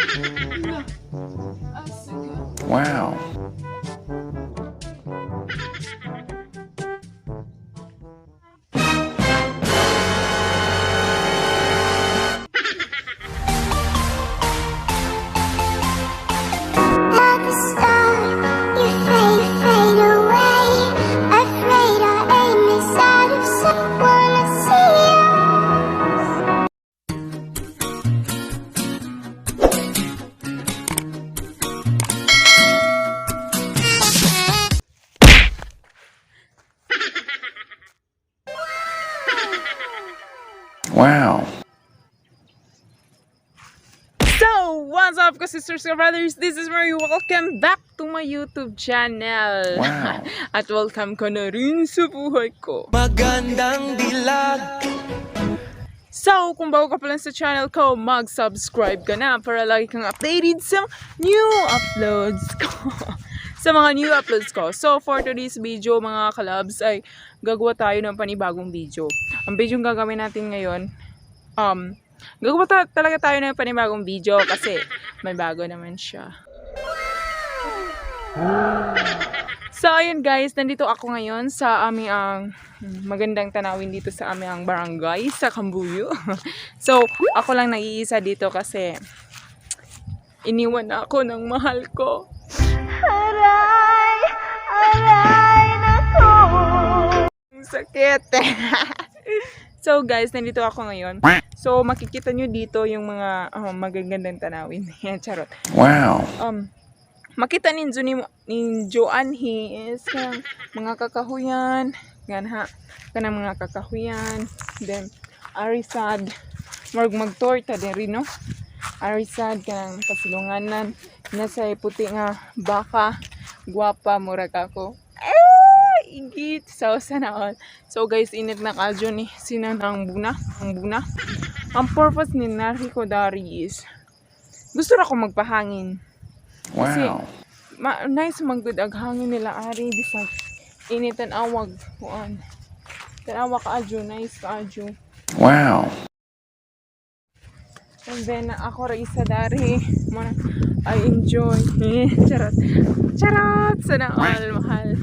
Wow. Wow. So, what's up, sisters and brothers? This is Marie. Welcome back to my YouTube channel. Wow. At welcome ka na rin sa buhay ko. Magandang dilag. So, kung bago ka pa lang sa channel ko, mag-subscribe ka na para lagi kang updated sa new uploads ko. Sa mga new uploads ko. So, for today's video, mga kalabs, ay gagawa tayo ng panibagong video. Ang video yung gagawin natin ngayon, gagawa talaga tayo ng panibagong video kasi may bago naman siya. So, ayun guys, nandito ako ngayon sa aming magandang tanawin dito sa aming barangay sa Kambuyo. So, ako lang nag-iisa dito kasi iniwan ako ng mahal ko. Aray! Aray! Naku! Sakit! So guys, nandito ako ngayon. So, makikita nyo dito yung mga magagandang tanawin. Yan, charot. Wow. Makita ninyo anhi is mga kakahuyan. Yan ha. Kanang mga kakahuyan. Then, arisad. Magtorta din rin, no? Arisad, kanang pasilunganan. Nasa puti nga baka. Guwapa, murag ako. Igit. So, sana all. So, guys, init na kadyo ni sinang ang buna. Ang purpose ni Nari ko dari is gusto na ako magpahangin. Kasi, Wow. nice mag-good ag hangin nila ari bisag init an awag kuan. Tanawa ka adyo, nice ka adyo. Wow. And then ako ra isa dari mo I enjoy. Charot. Charot sana all mahal.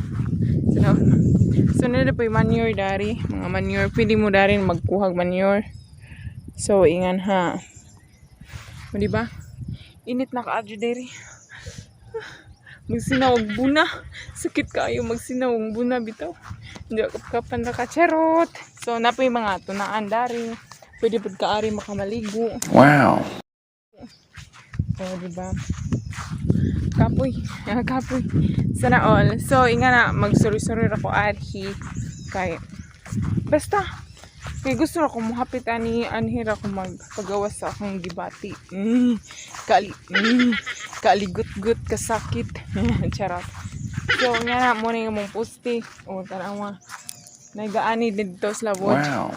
So na po yung manure dari, mga manure pwede mo dari magkuhag manure. So ingan ha. O di ba? Init na ka adyo dari. Magsinawag buna. Sakit kayo magsinawag buna bitaw. Hindi ako kapan na kacharot. So napoy mga tunaan dari. Pwede pud kaari makamaligo. Wow. So diba? Kapoy. Kapoy. Sana all. So inga na magsuri-suri ako adhi kay basta kay gusto ako mohapit ani anhira ko magpagawa sa akong gibati. Kaligut-gut kasakit. Charot. So nga na mo na yung mong pusti. O tanawa. Nagaani dito sa labot. Wow.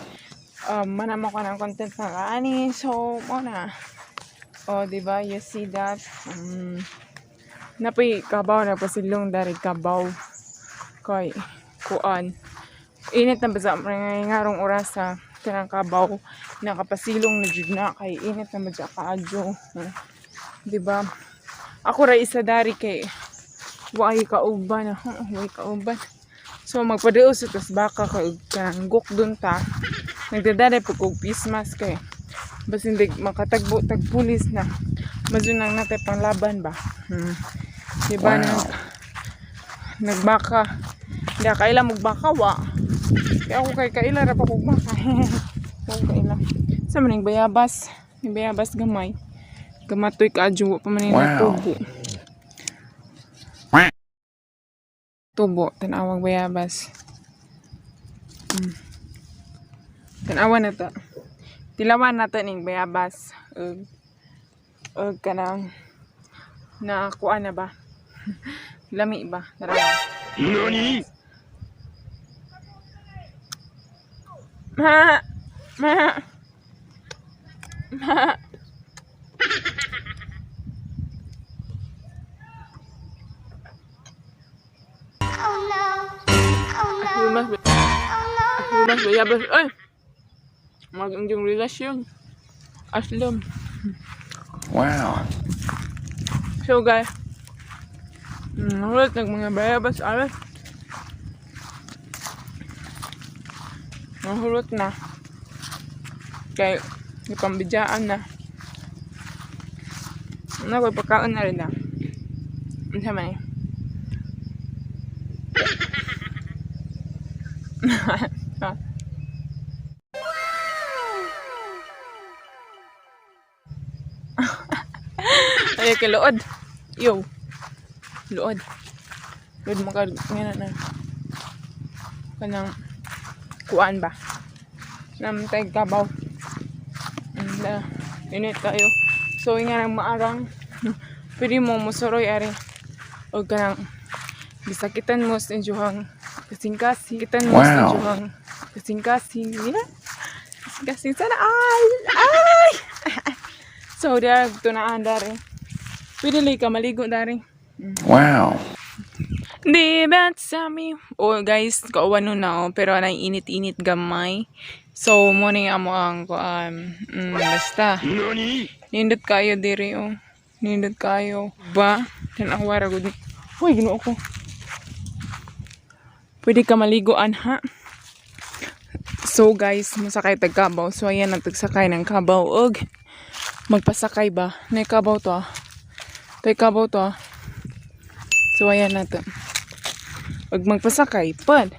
Manama ko ng content na kaani. So mo na. O diba? You see that? Napay kabaw na pasilong dari kabaw. Kay kuan. Init na ba sa ngarong oras sa kanang kabaw nakapasilong na jud na kay init na madya kaadyo. Diba? Ako ra isa dari kay way kauban. Way kauban. So magpadaos tas baka kay kanang gok dun ta. Nagdadaday pag og pismas kay basin hindi makatagbo tag pulis na mazunang natay panglaban ba. Diba? Wow. Nagbaka. Hindi kaila magbaka wa. Kaya ako kay kaila ra pa kog baka. Ako kaila. Sa maning bayabas. May bayabas gamay. Gamatoy ka adyo pa maning Wow. tubo. Tubo tanawag bayabas. Tanawa na to. Tilawan nato ning bayabas. Kanang na kuan na ba? Lami ba? Tara. Nani? Ma. Mas bayabas. Ay! Mag-injong relasyon. Aslam. Wow. So guys, ulit mga bayabas alas. Nahulot na. Kaya ipambidyaan na. Ano ko pagkaon na rin na. Ano sa man eh. Ay, kay Lood. Yo. Lood. Lood mo ka. Ngayon na. Kanang kuan ba? Namtay kabaw. Init kayo. So, nga nang maarang. Pwede mo musuroy ari. O kanang bisakitan mo sa injuhang kasing-kasing. Kitan mo sa injuhang kasing-kasing. Yeah? Kasing-kasing. Sana ay! Ay! So, there, ito na dari. Pwede lang ka maligo dari. Wow. Di ba't sa mi? Oh, guys, kauwan nun na oh. Pero na init-init gamay. So, morning amo ang basta. Nindot kayo diri oh. Nindot kayo. Ba? Tanawara gud. Hoy, ginoo ko. Pwede ka maliguan ha. So guys, masakay tag Kabaw. So ayan ang tagsakay ng Kabaw og magpasakay ba? Nay Kabaw to ah. Tay Kabaw to ah. So ayan na to. Og magpasakay pad.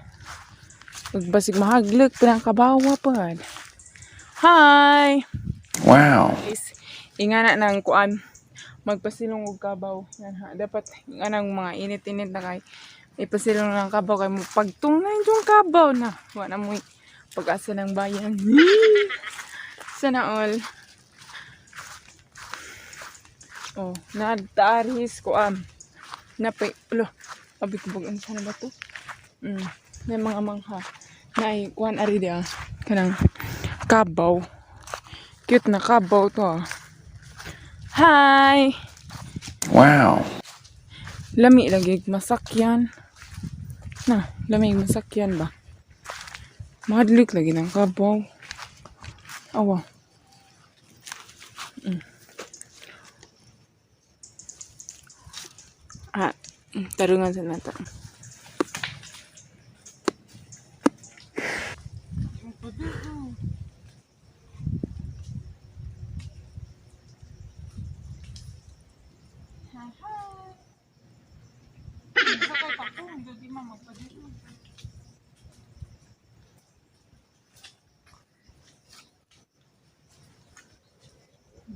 Og basig mahaglek pinang Kabaw pad. Hi. Wow. Guys, ingana nang kuan magpasilong og Kabaw. Yan ha. Dapat anang mga init-init na kay ipasilong ng Kabaw kay mo pagtungay yung Kabaw na. Wa na mo pag-asa ng bayan. Sana all. Oh, nadaaris ko napay ulo. Abi ko bag sana ba to? May mga mangha. Nay kuan ari dia kanang Kabaw. Cute na Kabaw to. Hi. Wow. Lami lagi masakyan. Na, lami masakyan ba? Mahadlik lagi ng Kabaw. Awa. Tarungan sa nata.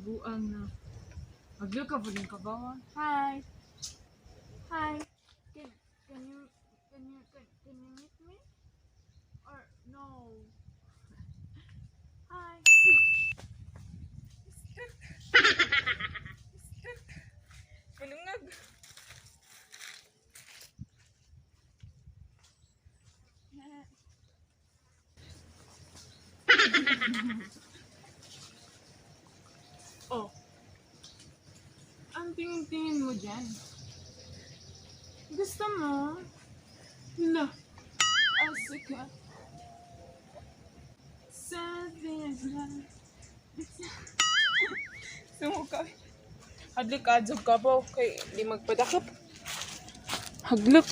Buang na. Maglo ka po din Kabaw. Hi. Hi. Can you meet me? Or no? Hi. Palungag. Oh. Ang tingin-tingin mo dyan. Gusto mo? No. Asika. Sabihan. Sumukaw. Hadlik adjog Kabaw kay di magpadakap. Haglok.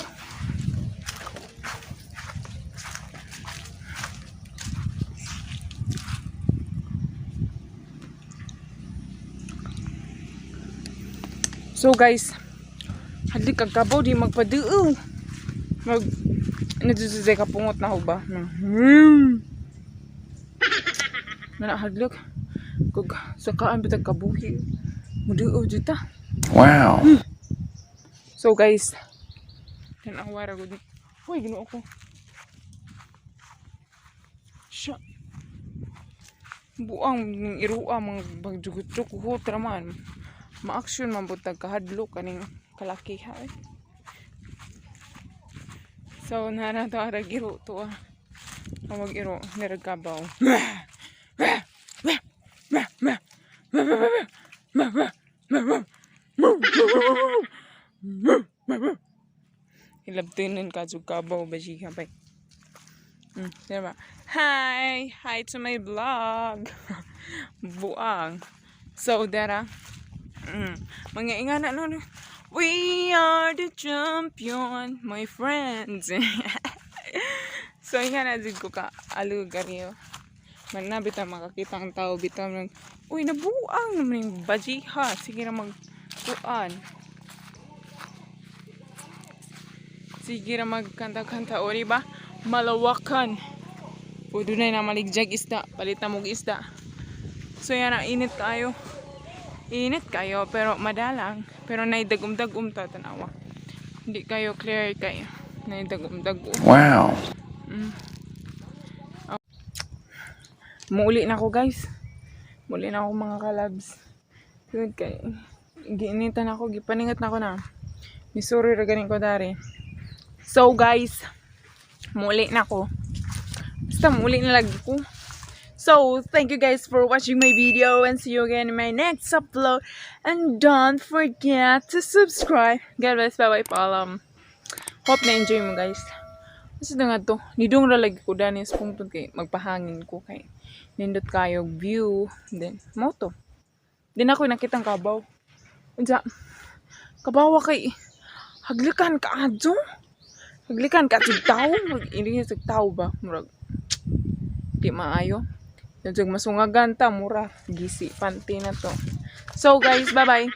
So guys, hadlik kag Kabaw di magpaduo. Mag nadudusay ka pungot na ho ba? Hadlik kag sakaan bitag kabuhi. Muduo juta. Wow. So guys, tanawara gud. Hoy, ginoo ko. Siya. Buang irua mga bagjugot-jugot ko traman. Ma-action man butag kahadlok kaning kalakiha. So nara to ara giro to ah. Awag iro nirag Kabaw. Hilabtinin ka jug Kabaw baji kapay. Diba? Hi to my vlog. Buang. So dara Mga ingana no. We are the champion, my friends. So ingana jud ko ka alugar yo. Man na bitaw makakita ang tao bitaw ng uy nabuang naman yung bajiha. Sige ra magkuan. Sige ra magkanta-kanta o diba? Malawakan. O dunay na maligjag isda, palitan mog isda. So yan ang init kayo. Init kayo pero madalang. Pero naidagum-dagum ta tanawa. Hindi kayo clear kayo. Naidagum-dagum. Wow. Muuli na ako guys. Muuli na ako mga kalabs. Good kay. Giinitan ako, gipaningat na ako na. Misuri ra ganin ko dari. So guys, muuli na ako. Basta muuli na lagi ko. So, thank you guys for watching my video and see you again in my next upload. And don't forget to subscribe. God bless, bye-bye, paalam. Hope na-enjoy mo guys. Kasi na nga to, nidong ralagi ko danis pungtod kay magpahangin ko kay nindot kayo view. Then, moto. Din ako nakitang kabaw. Unsa, kabawa kay haglikan ka adjo. Haglikan ka sa tao. Mag-iring sa tao ba? Murag, di maayo. Yung masungagan ta, mura. Gisi, panty na to. So guys, bye-bye.